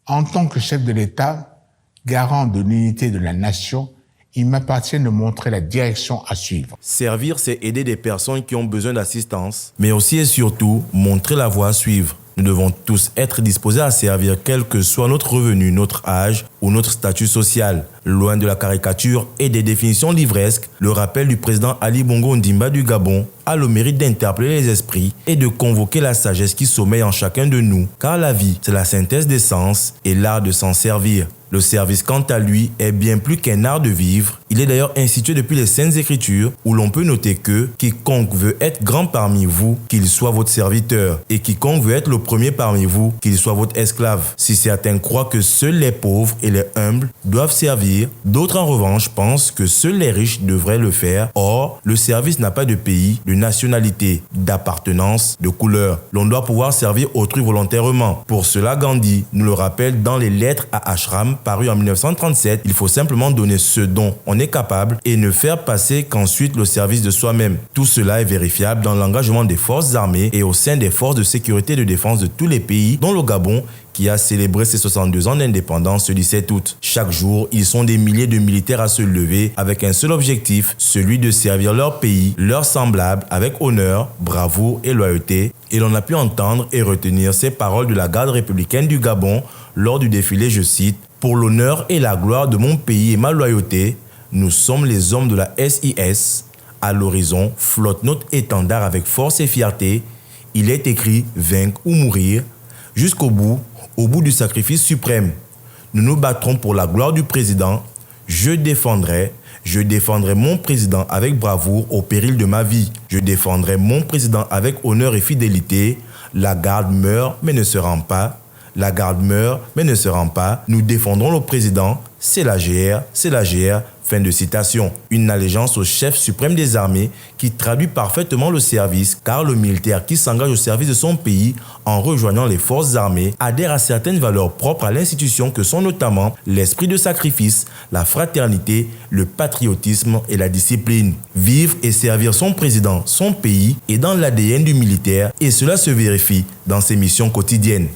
En tant que chef de l'État, garant de l'unité de la nation, il m'appartient de montrer la direction à suivre. Servir, c'est aider des personnes qui ont besoin d'assistance, mais aussi et surtout montrer la voie à suivre. Nous devons tous être disposés à servir quel que soit notre revenu, notre âge ou notre statut social. Loin de la caricature et des définitions livresques, le rappel du président Ali Bongo Ondimba du Gabon a le mérite d'interpeller les esprits et de convoquer la sagesse qui sommeille en chacun de nous. Car la vie, c'est la synthèse des sens et l'art de s'en servir. Le service, quant à lui, est bien plus qu'un art de vivre. Il est d'ailleurs institué depuis les Saintes Écritures, où l'on peut noter que quiconque veut être grand parmi vous, qu'il soit votre serviteur, et quiconque veut être le premier parmi vous, qu'il soit votre esclave. Si certains croient que seuls les pauvres et les humbles doivent servir, d'autres en revanche pensent que seuls les riches devraient le faire. Or, le service n'a pas de pays, de nationalité, d'appartenance, de couleur. L'on doit pouvoir servir autrui volontairement. Pour cela, Gandhi nous le rappelle dans les lettres à Ashram, paru en 1937, il faut simplement donner ce dont on est capable et ne faire passer qu'ensuite le service de soi-même. Tout cela est vérifiable dans l'engagement des forces armées et au sein des forces de sécurité et de défense de tous les pays, dont le Gabon, qui a célébré ses 62 ans d'indépendance ce 17 août. Chaque jour, ils sont des milliers de militaires à se lever avec un seul objectif, celui de servir leur pays, leurs semblables, avec honneur, bravoure et loyauté. Et l'on a pu entendre et retenir ces paroles de la garde républicaine du Gabon lors du défilé, je cite, « Pour l'honneur et la gloire de mon pays et ma loyauté, nous sommes les hommes de la SIS. À l'horizon flotte notre étendard avec force et fierté. Il est écrit « Vaincre ou mourir ». Jusqu'au bout, au bout du sacrifice suprême, nous nous battrons pour la gloire du président. Je défendrai mon président avec bravoure au péril de ma vie. Je défendrai mon président avec honneur et fidélité. La garde meurt mais ne se rend pas. La garde meurt mais ne se rend pas. Nous défendrons le président. C'est la GR, c'est la GR. Fin de citation. Une allégeance au chef suprême des armées qui traduit parfaitement le service, car le militaire qui s'engage au service de son pays en rejoignant les forces armées adhère à certaines valeurs propres à l'institution que sont notamment l'esprit de sacrifice, la fraternité, le patriotisme et la discipline. Vivre et servir son président, son pays est dans l'ADN du militaire et cela se vérifie dans ses missions quotidiennes.